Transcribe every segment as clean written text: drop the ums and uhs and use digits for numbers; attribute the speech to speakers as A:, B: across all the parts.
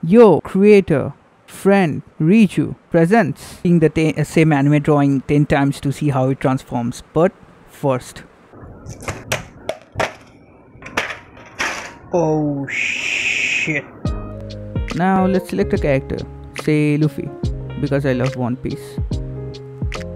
A: Yo, creator, friend, Riju presents seeing the same anime drawing 10 times to see how it transforms. But first. Oh shit. Now let's select a character, say Luffy, because I love One Piece.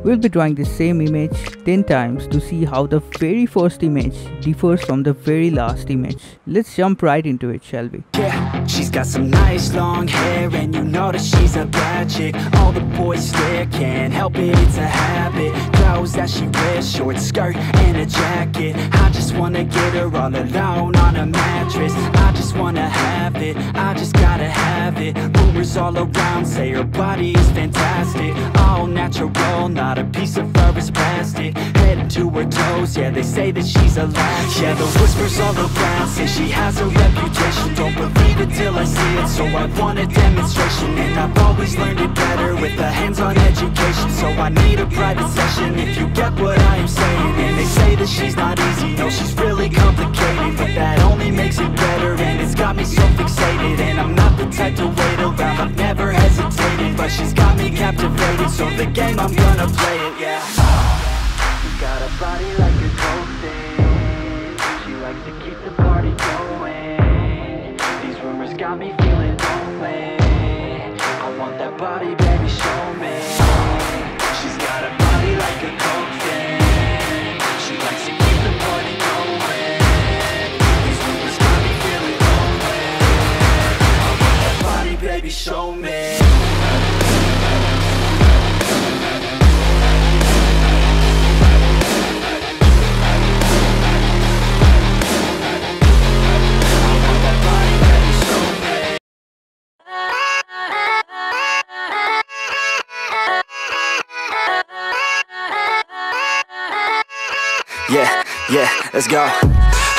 A: We'll be drawing the same image 10 times to see how the very first image differs from the very last image. Let's jump right into it, shall we?
B: Yeah, she's got some nice long hair, and you know that she's a bad chick. All the boys stare, can't help it, it's a habit. Clothes that she wears, short skirt and a jacket. I just wanna get her all alone on a mattress. I just wanna have it, I just gotta have it. Rumors all around say her body is fantastic. All natural, not a piece of fur is plastic. Head to her toes, yeah, they say that she's a latch. Yeah, the whispers all around say she has a reputation. Don't believe it till I see it, so I want a demonstration. And I've always learned it better with a hands-on education. So I need a private session if you get what I am saying. And they say that she's not easy, no, she's really complicated. But that only makes it better, and it's got me so fixated. And I'm not the type to wait around, I've never hesitated. But she's got me captivated, so the game I'm gonna play it, yeah. You got a body like a cold thing. She likes to keep the party going. These rumors got me feeling lonely. I want that body, baby, show me. She's got a body like a cold thing. She likes to keep the party going. These rumors got me feeling lonely. I want that body, baby, show me. Yeah, let's go.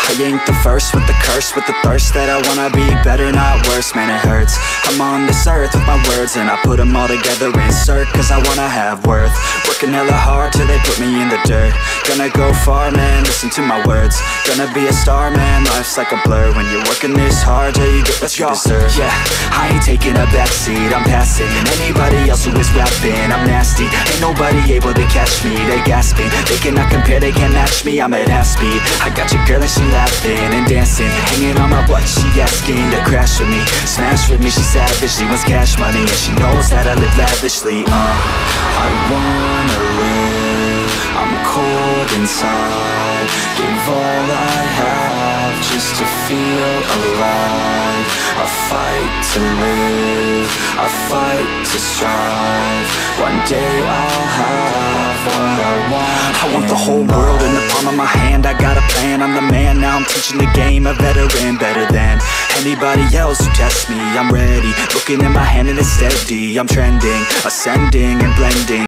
B: I ain't the first with the curse, with the thirst that I wanna be better, not worse, man it hurts. I'm on this earth with my words and I put them all together, insert, cause I wanna have worth. Working hella hard till they put me in the dirt. Gonna go far, man, listen to my words. Gonna be a star, man, life's like a blur. When you're working this hard, yeah, you get what you deserve. Yeah, I ain't taking a backseat, I'm passing. And anybody else who is rapping, I'm nasty. Ain't nobody able to catch me, they gasping. They cannot compare, they can't match me, I'm at half speed. I got your girl and she laughing and dancing, hanging on my butt, she asking to crash with me. Smash with me, she savage, she wants cash money, and she knows that I live lavishly. I wanna live, I'm cold inside. Give all I have just to feel alive. I fight to live, I fight to strive. One day I'll have what I want. I want the whole world in the palm of my hand. I got a plan, I'm the man. Now I'm teaching the game, a veteran, better than anybody else who tests me. I'm ready, looking in my hand and it's steady. I'm trending, ascending and blending.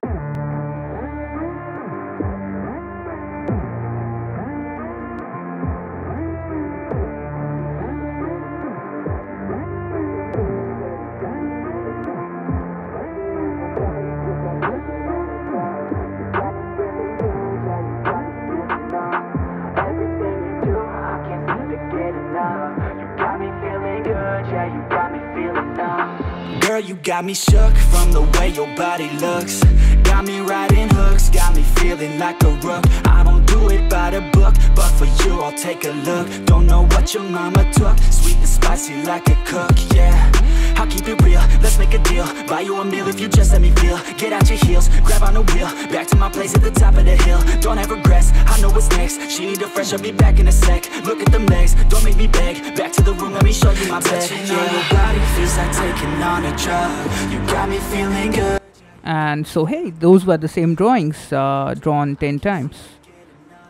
B: Girl, you got me shook from the way your body looks. Got me riding hooks, got me feeling like a rook. I don't do it by the book, but for you I'll take a look. Don't know what your mama took, sweet and spicy like a cook, yeah. I'll keep it real, let's make a deal. Buy you a meal if you just let me feel. Get out your heels, grab on the wheel. Back to my place at the top of the hill. Don't have regrets, I know what's next. She need a fresh, I'll be back in a sec. Look at them legs, don't make me beg. Back to the room, let me show you my bed. Touching on your body feels like taking on a drug. You got me feeling good.
A: And so hey, those were the same drawings drawn 10 times.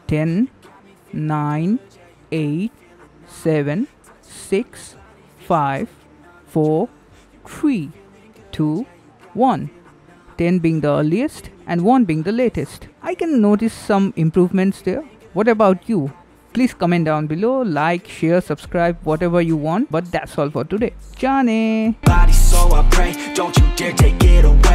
A: 10, 9, 8, 7, 6, 5, 4, 3, 2, 1. 10 being the earliest and 1 being the latest. I can notice some improvements there. What about you? Please comment down below, like, share, subscribe, whatever you want. But that's all for today. Johnny!
B: Body, so I pray, don't you dare take it away.